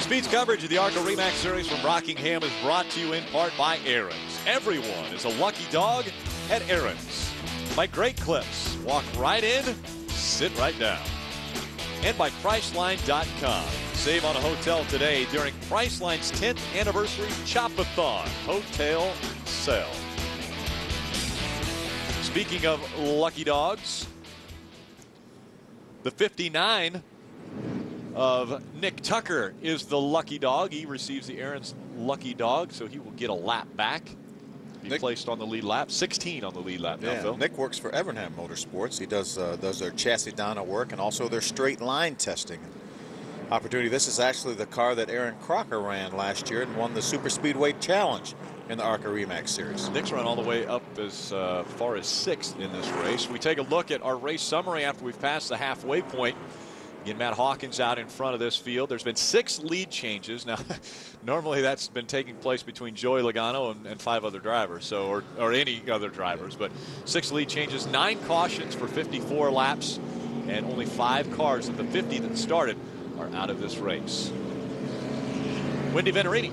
Speed's coverage of the ARCA RE Series from Rockingham is brought to you in part by Aaron's. Everyone is a lucky dog at Aaron's. By Great Clips. Walk right in, sit right down. And by Priceline.com. Save on a hotel today during Priceline's 10th anniversary Chop-a-thon hotel sale. Speaking of lucky dogs, the 59 of Nick Tucker is the lucky dog. He receives the Aaron's lucky dog, so he will get a lap back. Be placed on the lead lap. 16 on the lead lap now, Phil. Nick works for Evernham Motorsports. He does their chassis dyno work and also their straight line testing opportunity. This is actually the car that Aaron Crocker ran last year and won the Super Speedway Challenge in the ARCA RE Series. Nick's run all the way up as far as 6th in this race. We take a look at our race summary after we've passed the halfway point. Again, Matt Hawkins out in front of this field. There's been 6 lead changes. Now, normally that's been taking place between Joey Logano and 5 other drivers, so or any other drivers. But 6 lead changes, 9 cautions for 54 laps, and only 5 cars of the 50 that started are out of this race. Wendy Venerini.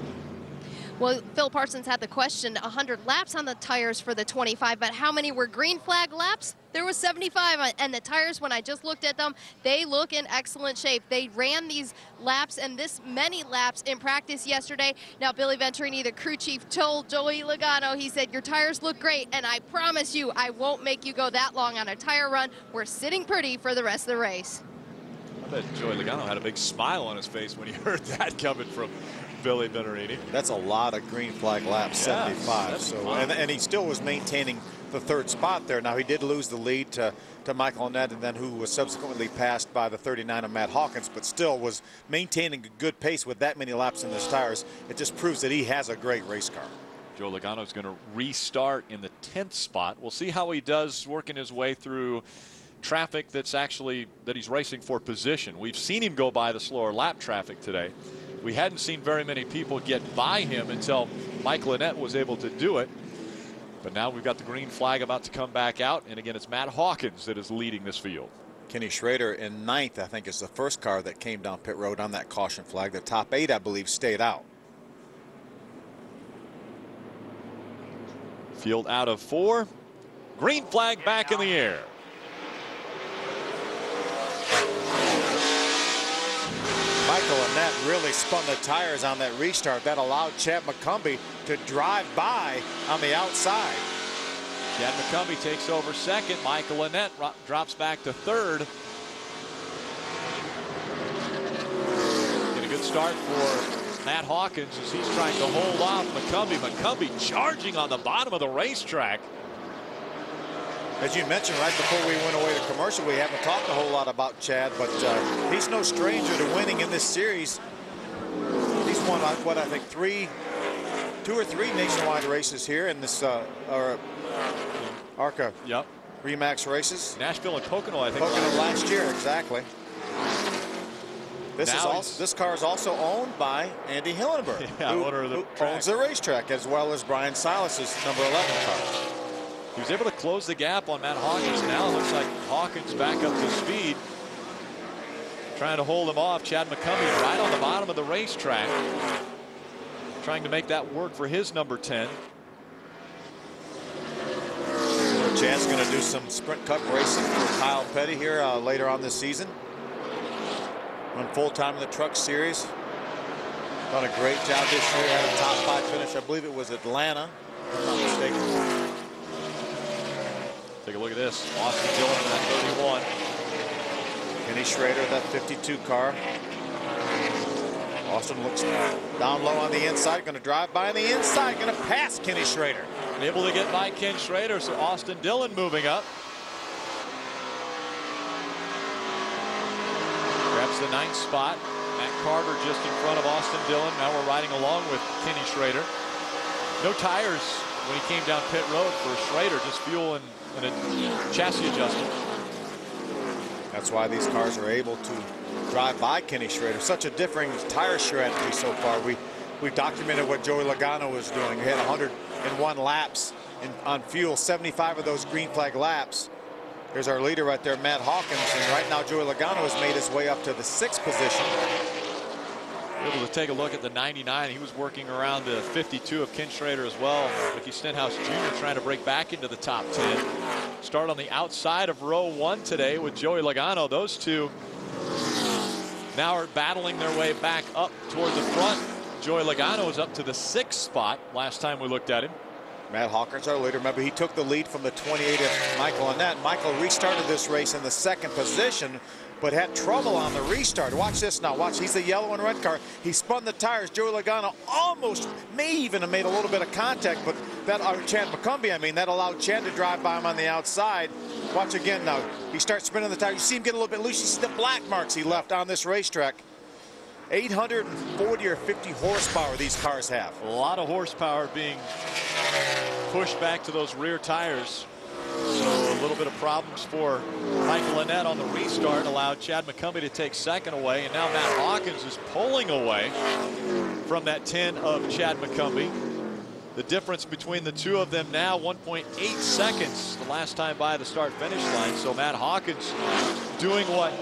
Well, Phil Parsons had the question, 100 laps on the tires for the 25, but how many were green flag laps? There was 75, and the tires, when I just looked at them, they look in excellent shape. They ran these laps and this many laps in practice yesterday. Now, Billy Venturini, the crew chief, told Joey Logano, he said, your tires look great, and I promise you, I won't make you go that long on a tire run. We're sitting pretty for the rest of the race. I bet Joey Logano had a big smile on his face when he heard that coming from Billy Venerini. That's a lot of green flag laps, yeah, 75. So, and he still was maintaining the 3rd spot there. Now, he did lose the lead to Michael Annett, and then who was subsequently passed by the 39 of Matt Hawkins, but still was maintaining a good pace with that many laps in his tires. It just proves that he has a great race car. Joe Logano is going to restart in the 10th spot. We'll see how he does working his way through traffic that he's racing for position. We've seen him go by the slower lap traffic today. We hadn't seen very many people get by him until Michael Annett was able to do it. But now we've got the green flag about to come back out. And again, it's Matt Hawkins that is leading this field. Kenny Schrader in 9th, I think, is the first car that came down pit road on that caution flag. The top 8, I believe, stayed out. Field out of 4. Green flag back in the air. Michael Annett really spun the tires on that restart. That allowed Chad McCumbee to drive by on the outside. Chad McCumbee takes over 2nd. Michael Annett drops back to 3rd. Get a good start for Matt Hawkins as he's trying to hold off McCumbee. McCumbee charging on the bottom of the racetrack. As you mentioned right before we went away to commercial, we haven't talked a whole lot about Chad, but he's no stranger to winning in this series. He's won, what, I think 2 or 3 nationwide races here in this ARCA RE races. Nashville and Pocono, I think. Pocono last year, exactly. This car is also owned by Andy Hillenberg, who owns the racetrack, as well as Brian Silas's number 11 car. He was able to close the gap on Matt Hawkins. Now it looks like Hawkins back up to speed. Trying to hold him off. Chad McCumbee right on the bottom of the racetrack. Trying to make that work for his number 10. Chad's going to do some Sprint Cup racing for Kyle Petty here later on this season. Run full-time in the Truck Series. Done a great job this year. Had a top 5 finish. I believe it was Atlanta, if I'm not mistaken. Take a look at this. Austin Dillon in that 31. Kenny Schrader, that 52 car. Austin looks down low on the inside. Going to drive by on the inside. Going to pass Kenny Schrader. Able to get by Ken Schrader, so Austin Dillon moving up. Grabs the 9th spot. Matt Carter just in front of Austin Dillon. Now we're riding along with Kenny Schrader. No tires when he came down pit road for Schrader, just fuel and a chassis adjustment. That's why these cars are able to drive by Kenny Schrader. Such a differing tire strategy so far. We've documented what Joey Logano was doing. He had 101 laps on fuel, 75 of those green flag laps. There's our leader right there, Matt Hawkins, and right now Joey Logano has made his way up to the 6th position. Able to take a look at the 99. He was working around the 52 of Ken Schrader as well. Ricky Stenhouse Jr. trying to break back into the top 10. Start on the outside of row 1 today with Joey Logano. Those two now are battling their way back up toward the front. Joey Logano is up to the 6th spot last time we looked at him. Matt Hawkins, our leader. Remember, he took the lead from the 28 of Michael Annett. Michael restarted this race in the 2nd position, but had trouble on the restart. Watch this now. Watch, he's the yellow and red car. He spun the tires. Joey Logano almost, may even have made a little bit of contact, but that, Chad McCumbee, I mean, that allowed Chad to drive by him on the outside. Watch again now. He starts spinning the tires. You see him get a little bit loose. You see the black marks he left on this racetrack. 840 or 50 horsepower these cars have. A lot of horsepower being pushed back to those rear tires. So a little bit of problems for Michael Annett on the restart allowed Chad McCumbee to take 2nd away, and now Matt Hawkins is pulling away from that 10 of Chad McCumbee. The difference between the two of them now 1.8 seconds the last time by the start finish line. So Matt Hawkins doing what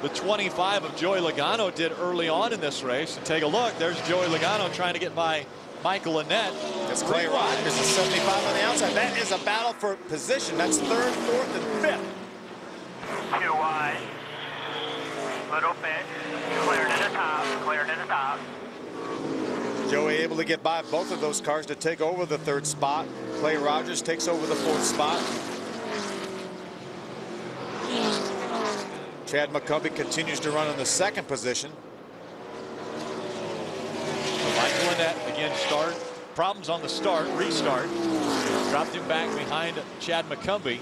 the 25 of Joey Logano did early on in this race. And take a look, there's Joey Logano trying to get by Michael Annett. That's Clay Rogers is 75 on the outside. That is a battle for position. That's 3rd, 4th, and 5th. Too wide. Little bit. Cleared to the top. Cleared to the top. Joey able to get by both of those cars to take over the 3rd spot. Clay Rogers takes over the 4th spot. Chad McCumbee continues to run in the 2nd position. Michael Annett again start. Problems on the restart. Dropped him back behind Chad McCumbee.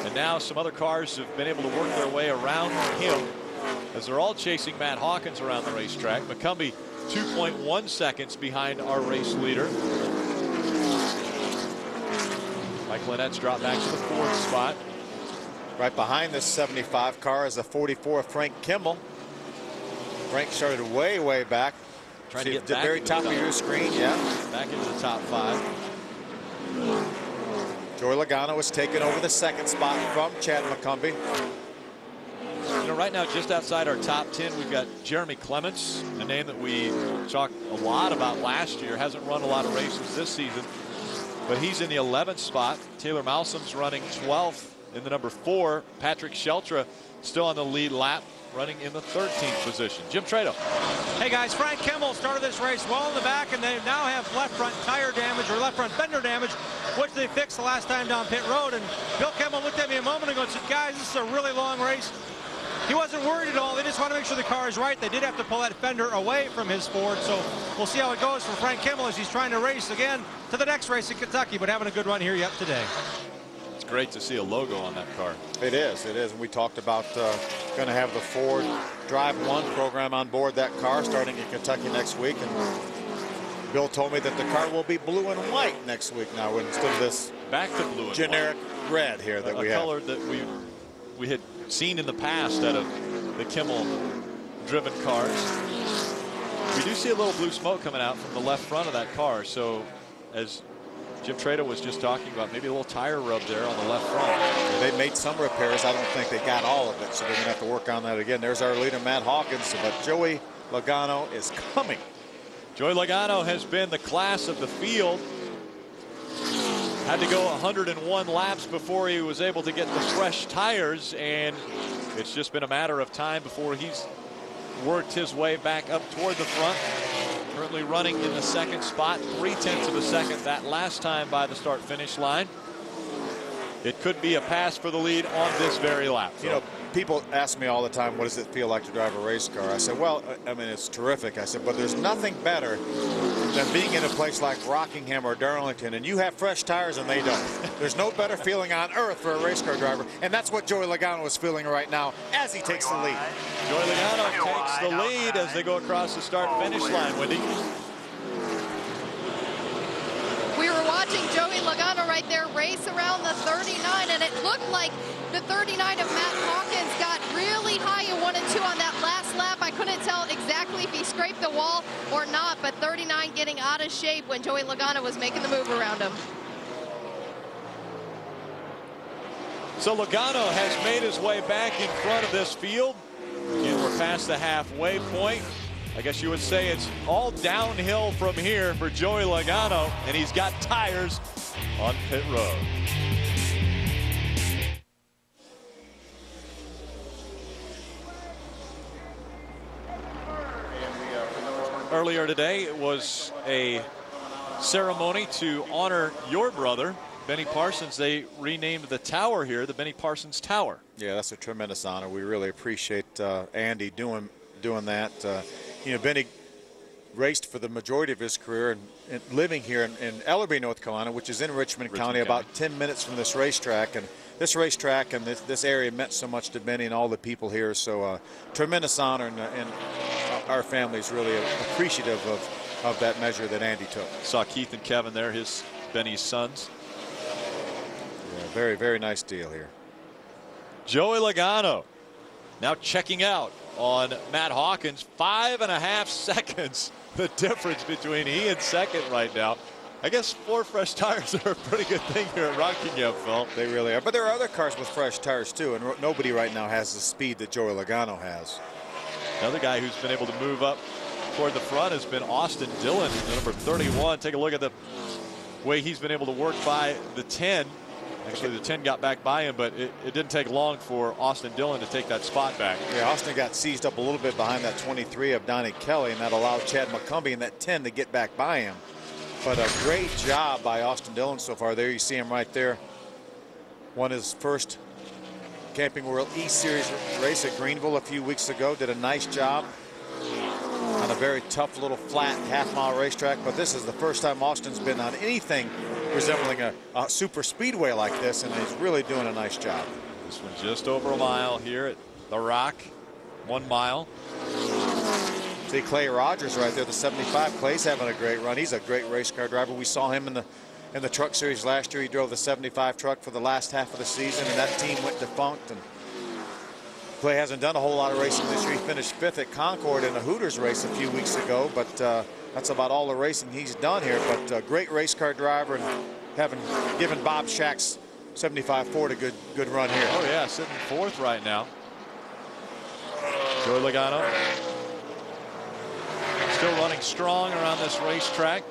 And now some other cars have been able to work their way around him as they're all chasing Matt Hawkins around the racetrack. McCumbee 2.1 seconds behind our race leader. Michael Annett's dropped back to the 4th spot. Right behind this 75 car is a 44 Frank Kimmel. Frank started way, way back. Trying to get the very top of your screen, yeah. Back into the top 5. Joey Logano is taking over the 2nd spot from Chad McCumbee. You know, right now, just outside our top 10, we've got Jeremy Clements, a name that we talked a lot about last year. Hasn't run a lot of races this season, but he's in the 11th spot. Taylor Malsom's running 12th in the number 4. Patrick Sheltra still on the lead lap, running in the 13th position. Jim Trado. Hey guys, Frank Kimmel started this race well in the back, and they now have left front tire damage or left front fender damage, which they fixed the last time down pit road. And Bill Kimmel looked at me a moment ago and said, guys, this is a really long race. He wasn't worried at all. They just want to make sure the car is right. They did have to pull that fender away from his Ford, so we'll see how it goes for Frank Kimmel as he's trying to race again to the next race in Kentucky, but having a good run here yet today. It's great to see a logo on that car. It is. And we talked about going to have the Ford Drive 1 program on board that car starting in Kentucky next week. And Bill told me that the car will be blue and white next week now instead of this back to blue and generic white. Red here that we have. A color that we had seen in the past out of the Kimmel driven cars. We do see a little blue smoke coming out from the left front of that car. So as Jim Trado was just talking about, maybe a little tire rub there on the left front. They made some repairs. I don't think they got all of it, so they're going to have to work on that again. There's our leader, Matt Hawkins, but Joey Logano is coming. Joey Logano has been the class of the field. Had to go 101 laps before he was able to get the fresh tires, and it's just been a matter of time before he's worked his way back up toward the front. Currently running in the 2nd spot, 0.3 of a second that last time by the start finish line. It could be a pass for the lead on this very lap. You know, people ask me all the time, what does it feel like to drive a race car? I said, well, I mean, it's terrific. I said, but there's nothing better than being in a place like Rockingham or Darlington, and you have fresh tires and they don't. There's no better feeling on earth for a race car driver, and that's what Joey Logano is feeling right now as he takes the lead. Joey Logano takes the lead as they go across the start-finish line, Wendy. We were watching Joey Logano right there race around the 39, and it looked like the 39 of Matt Hawkins got really high in 1 and 2 on that last lap. I couldn't tell exactly if he scraped the wall or not, but 39 getting out of shape when Joey Logano was making the move around him. So Logano has made his way back in front of this field. Again, we're past the halfway point. I guess you would say it's all downhill from here for Joey Logano, and he's got tires on pit road. Earlier today, it was a ceremony to honor your brother, Benny Parsons. They renamed the tower here the Benny Parsons Tower. Yeah, that's a tremendous honor. We really appreciate Andy doing that. You know, Benny raced for the majority of his career and living here in Ellerbe, North Carolina, which is in Richmond County, about 10 minutes from this racetrack. And this racetrack and this area meant so much to Benny and all the people here. So tremendous honor, and our family is really appreciative of that measure that Andy took. Saw Keith and Kevin there, Benny's sons. Yeah, very, very nice deal here. Joey Logano now checking out on Matt Hawkins. 5.5 seconds the difference between he and second right now. I guess 4 fresh tires are a pretty good thing here at Rockingham, Phil. They really are. But there are other cars with fresh tires too, and nobody right now has the speed that Joey Logano has. Another guy who's been able to move up toward the front has been Austin Dillon, number 31. Take a look at the way he's been able to work by the 10. Actually, the 10 got back by him, but it didn't take long for Austin Dillon to take that spot back. Yeah, Austin got seized up a little bit behind that 23 of Donnie Kelly, and that allowed Chad McCumbee in that 10 to get back by him. But a great job by Austin Dillon so far. There you see him right there. Won his first Camping World E-Series race at Greenville a few weeks ago. Did a nice job on a very tough little flat half-mile racetrack. But this is the first time Austin's been on anything resembling a super speedway like this, and he's really doing a nice job. This one just over a mile here at the Rock. 1 mile. See Clay Rogers right there, the 75. Clay's having a great run. He's a great race car driver. We saw him in the truck series last year. He drove the 75 truck for the last half of the season, and that team went defunct. And Clay hasn't done a whole lot of racing this year. He finished 5th at Concord in a Hooters race a few weeks ago, but that's about all the racing he's done here. But great race car driver, and given Bob Shack's 75 Ford a good run here. Oh yeah, sitting 4th right now. Joey Logano still running strong around this racetrack.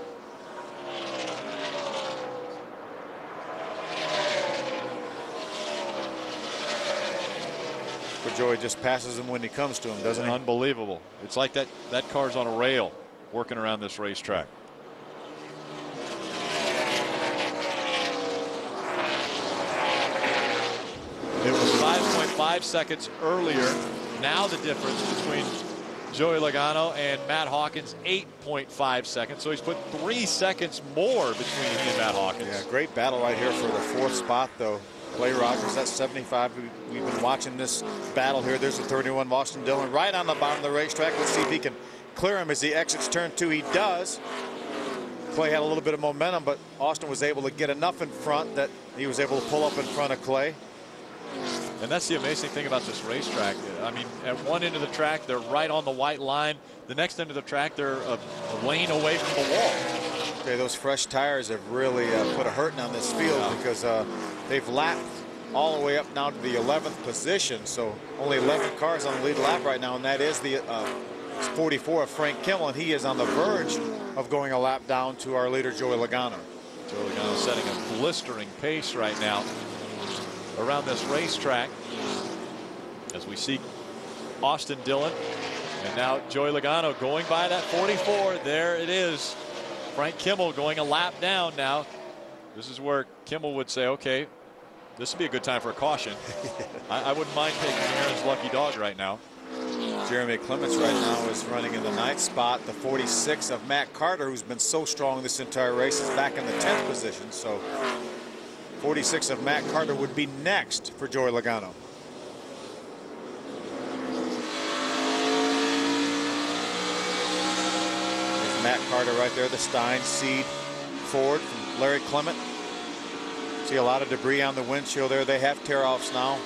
But Joey just passes him when he comes to him, doesn't he? Unbelievable. It's like that car's on a rail working around this racetrack. It was 5.5 seconds earlier. Now the difference between Joey Logano and Matt Hawkins, 8.5 seconds. So he's put 3 seconds more between he and Matt Hawkins. Yeah, great battle right here for the 4th spot, though. Clay Rogers, that's 75. We've been watching this battle here. There's the 31, Austin Dillon, right on the bottom of the racetrack. Let's see if he can clear him as he exits turn 2. He does. Clay had a little bit of momentum, but Austin was able to get enough in front that he was able to pull up in front of Clay. And that's the amazing thing about this racetrack. I mean, at one end of the track, they're right on the white line. The next end of the track, they're a lane away from the wall. Okay, those fresh tires have really put a hurting on this field because they've lapped all the way up now to the 11th position. So only 11 cars on the lead lap right now, and that is the 44 of Frank Kimmel, and he is on the verge of going a lap down to our leader, Joey Logano. Joey Logano setting a blistering pace right now around this racetrack as we see Austin Dillon and now Joey Logano going by that 44. There it is. Frank Kimmel going a lap down now. This is where Kimmel would say, okay, this would be a good time for a caution. I wouldn't mind taking Aaron's lucky dog right now. Jeremy Clements right now is running in the 9th spot. The 46 of Matt Carter, who's been so strong this entire race, is back in the 10th position. So 46 of Matt Carter would be next for Joey Logano. There's Matt Carter right there, the Stein Seed Ford from Larry Clement. See a lot of debris on the windshield there. They have tear-offs now.